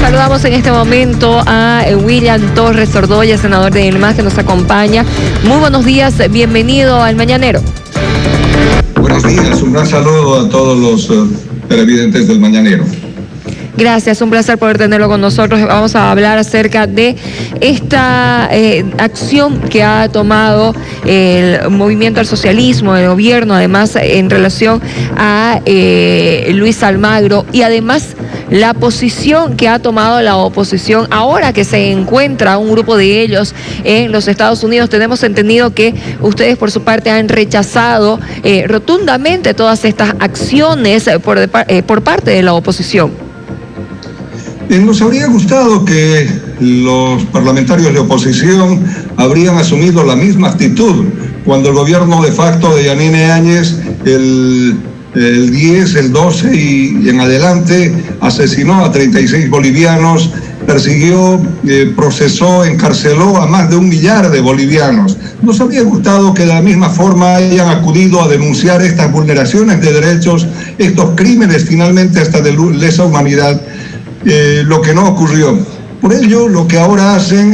Saludamos en este momento a William Torres Ordoya, senador de El MAS, que nos acompaña. Muy buenos días, bienvenido al Mañanero. Buenos días, un gran saludo a todos los televidentes del Mañanero. Gracias, un placer poder tenerlo con nosotros. Vamos a hablar acerca de esta acción que ha tomado el movimiento al socialismo, el gobierno, además en relación a Luis Almagro, y además la posición que ha tomado la oposición ahora que se encuentra un grupo de ellos en los Estados Unidos. Tenemos entendido que ustedes por su parte han rechazado rotundamente todas estas acciones por parte de la oposición. Nos habría gustado que los parlamentarios de oposición habrían asumido la misma actitud cuando el gobierno de facto de Yanine Áñez el 10, el 12 y en adelante asesinó a 36 bolivianos, persiguió, procesó, encarceló a más de 1 millar de bolivianos. Nos habría gustado que de la misma forma hayan acudido a denunciar estas vulneraciones de derechos, estos crímenes finalmente hasta de lesa humanidad. Lo que no ocurrió. Por ello, lo que ahora hacen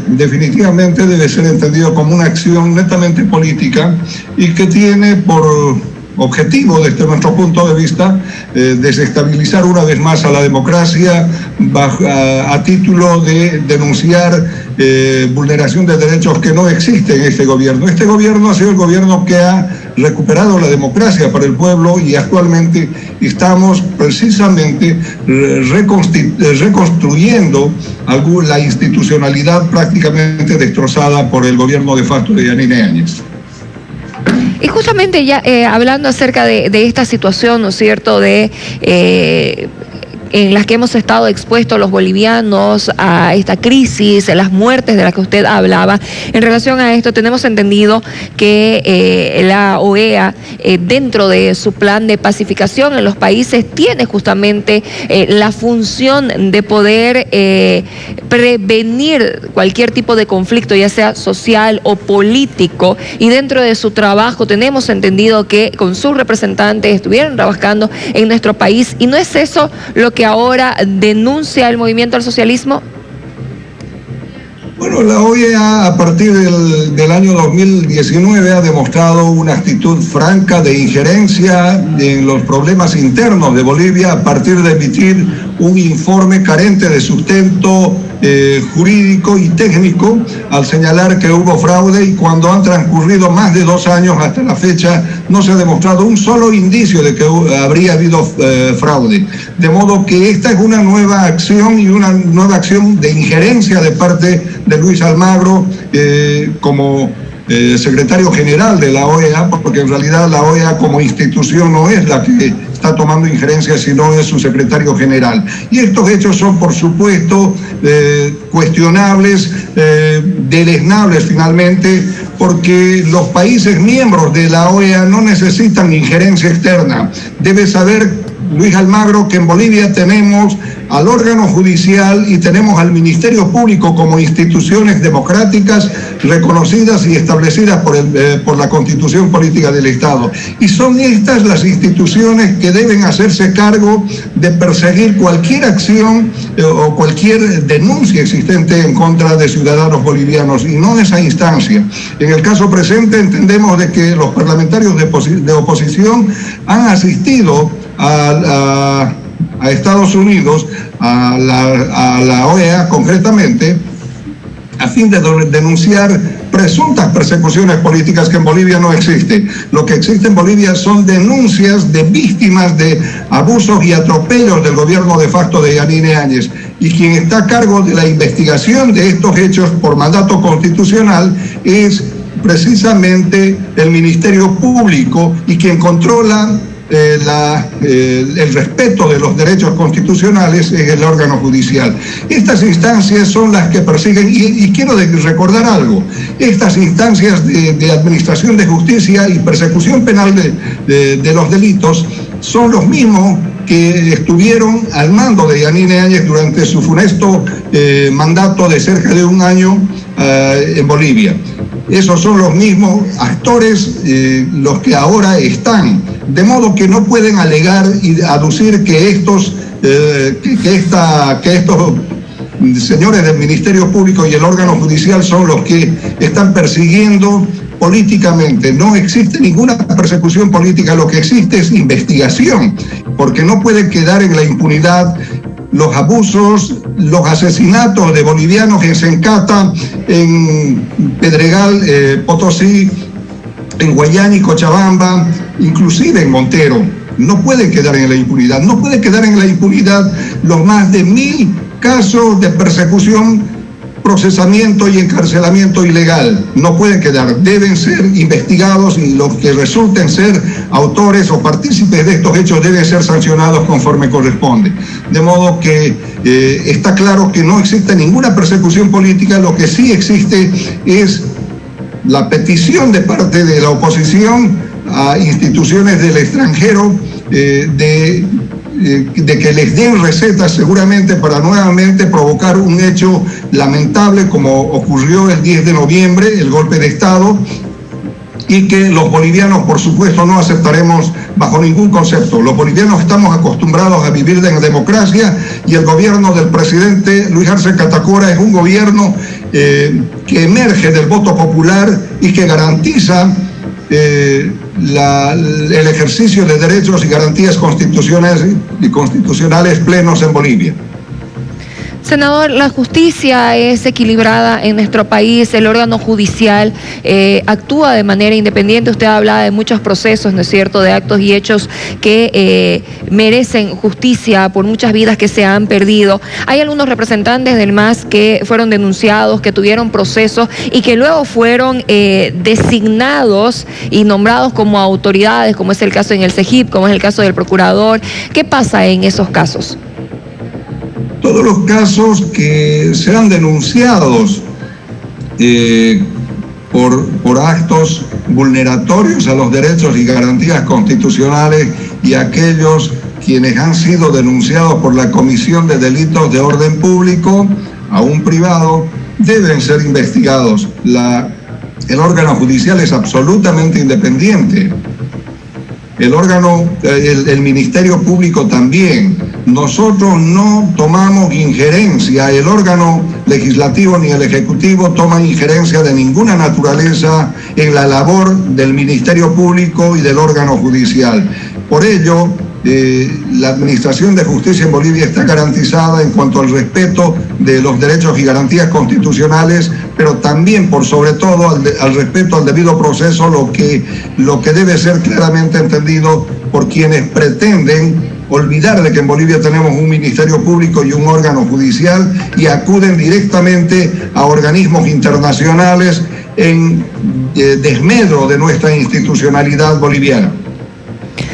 definitivamente debe ser entendido como una acción netamente política y que tiene por objetivo, desde nuestro punto de vista, desestabilizar una vez más a la democracia a título de denunciar vulneración de derechos que no existen en este gobierno. Este gobierno ha sido el gobierno que ha recuperado la democracia para el pueblo y actualmente estamos precisamente reconstruyendo la institucionalidad prácticamente destrozada por el gobierno de facto de Yanine Áñez. Y justamente ya hablando acerca de esta situación, ¿no es cierto?, en las que hemos estado expuestos los bolivianos a esta crisis, las muertes de las que usted hablaba. En relación a esto, tenemos entendido que la OEA, dentro de su plan de pacificación en los países, tiene justamente la función de poder prevenir cualquier tipo de conflicto, ya sea social o político, y dentro de su trabajo tenemos entendido que con sus representantes estuvieron trabajando en nuestro país. ¿Y no es eso lo que ahora denuncia el movimiento al socialismo? Bueno, la OEA a partir del año 2019 ha demostrado una actitud franca de injerencia en los problemas internos de Bolivia a partir de emitir un informe carente de sustento jurídico y técnico al señalar que hubo fraude, y cuando han transcurrido más de 2 años hasta la fecha no se ha demostrado un solo indicio de que habría habido fraude. De modo que esta es una nueva acción, y una nueva acción de injerencia de parte de Luis Almagro como secretario general de la OEA, porque en realidad la OEA como institución no es la que está tomando injerencia, sino es su secretario general. Y estos hechos son, por supuesto, cuestionables, deleznables finalmente, porque los países miembros de la OEA no necesitan injerencia externa. Debe saber Luis Almagro que en Bolivia tenemos al órgano judicial y tenemos al Ministerio Público como instituciones democráticas reconocidas y establecidas por la Constitución Política del Estado. Y son estas las instituciones que deben hacerse cargo de perseguir cualquier acción o cualquier denuncia existente en contra de ciudadanos bolivianos, y no esa instancia. En el caso presente entendemos de que los parlamentarios de oposición han asistido a Estados Unidos, a la OEA concretamente, a fin de denunciar presuntas persecuciones políticas que en Bolivia no existen. Lo que existe en Bolivia son denuncias de víctimas de abusos y atropellos del gobierno de facto de Yanine Áñez, y quien está a cargo de la investigación de estos hechos por mandato constitucional es precisamente el Ministerio Público, y quien controla el respeto de los derechos constitucionales es el órgano judicial. Estas instancias son las que persiguen, y quiero recordar algo, estas instancias de administración de justicia y persecución penal de los delitos son los mismos que estuvieron al mando de Yanine Áñez durante su funesto mandato de cerca de 1 año en Bolivia. esos son los mismos actores los que ahora están, de modo que no pueden alegar y aducir que estos señores del Ministerio Público y el órgano judicial son los que están persiguiendo políticamente. No existe ninguna persecución política, lo que existe es investigación, porque no puede quedar en la impunidad los abusos, los asesinatos de bolivianos en Sencata, en Pedregal, Potosí, en Guayani, Cochabamba, inclusive en Montero. No puede quedar en la impunidad. No puede quedar en la impunidad los más de 1000 casos de persecución, procesamiento y encarcelamiento ilegal. No pueden quedar, deben ser investigados y los que resulten ser autores o partícipes de estos hechos deben ser sancionados conforme corresponde. De modo que está claro que no existe ninguna persecución política, lo que sí existe es la petición de parte de la oposición a instituciones del extranjero de que les den recetas seguramente para nuevamente provocar un hecho lamentable como ocurrió el 10 de noviembre, el golpe de Estado, y que los bolivianos, por supuesto, no aceptaremos bajo ningún concepto. Los bolivianos estamos acostumbrados a vivir en democracia y el gobierno del presidente Luis Arce Catacora es un gobierno que emerge del voto popular y que garantiza el ejercicio de derechos y garantías constitucionales plenos en Bolivia. Senador, la justicia es equilibrada en nuestro país, el órgano judicial actúa de manera independiente. Usted habla de muchos procesos, ¿no es cierto?, de actos y hechos que merecen justicia por muchas vidas que se han perdido. Hay algunos representantes del MAS que fueron denunciados, que tuvieron procesos y que luego fueron designados y nombrados como autoridades, como es el caso en el CEGIP, como es el caso del procurador. ¿Qué pasa en esos casos? Todos los casos que sean denunciados por actos vulneratorios a los derechos y garantías constitucionales y aquellos quienes han sido denunciados por la comisión de delitos de orden público a un privado deben ser investigados. El órgano judicial es absolutamente independiente. El Ministerio Público también. Nosotros no tomamos injerencia, el órgano legislativo ni el ejecutivo toman injerencia de ninguna naturaleza en la labor del Ministerio Público y del órgano judicial. Por ello, la administración de justicia en Bolivia está garantizada en cuanto al respeto de los derechos y garantías constitucionales, pero también, por sobre todo, al respeto al debido proceso, lo que debe ser claramente entendido por quienes pretenden olvidar de que en Bolivia tenemos un Ministerio Público y un órgano judicial y acuden directamente a organismos internacionales en desmedro de nuestra institucionalidad boliviana.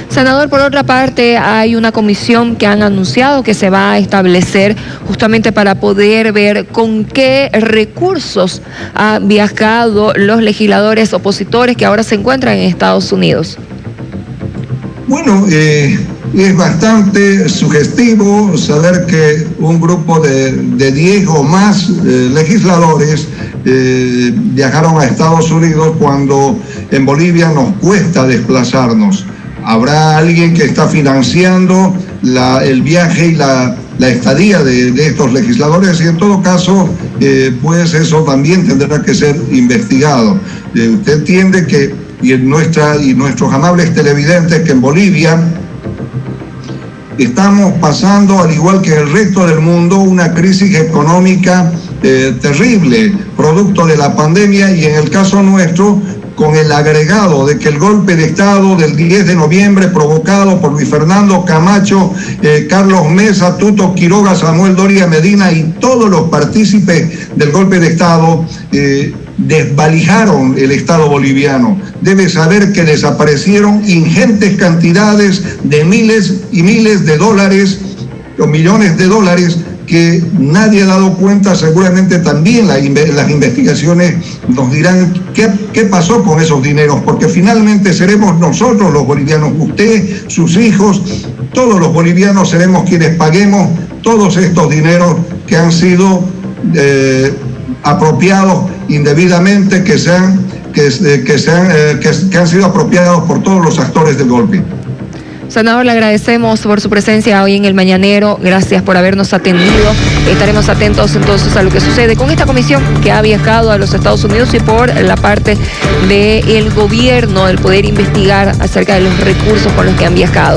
Senador, por otra parte, hay una comisión que han anunciado que se va a establecer justamente para poder ver con qué recursos han viajado los legisladores opositores que ahora se encuentran en Estados Unidos. Bueno, es bastante sugestivo saber que un grupo de 10 o más legisladores viajaron a Estados Unidos cuando en Bolivia nos cuesta desplazarnos. Habrá alguien que está financiando el viaje y la estadía de estos legisladores y en todo caso, pues eso también tendrá que ser investigado. Usted entiende que, y nuestros amables televidentes, que en Bolivia estamos pasando, al igual que el resto del mundo, una crisis económica terrible, producto de la pandemia y en el caso nuestro, con el agregado de que el golpe de Estado del 10 de noviembre provocado por Luis Fernando Camacho, Carlos Mesa, Tuto Quiroga, Samuel Doria Medina y todos los partícipes del golpe de Estado desvalijaron el Estado boliviano. Debe saber que desaparecieron ingentes cantidades de miles y miles de dólares o millones de dólares que nadie ha dado cuenta. Seguramente también las investigaciones nos dirán qué pasó con esos dineros, porque finalmente seremos nosotros los bolivianos, usted, sus hijos, todos los bolivianos seremos quienes paguemos todos estos dineros que han sido apropiados indebidamente que han sido apropiados por todos los actores del golpe. Senador, le agradecemos por su presencia hoy en el Mañanero. Gracias por habernos atendido. Estaremos atentos entonces a lo que sucede con esta comisión que ha viajado a los Estados Unidos y por la parte del gobierno, el poder investigar acerca de los recursos con los que han viajado.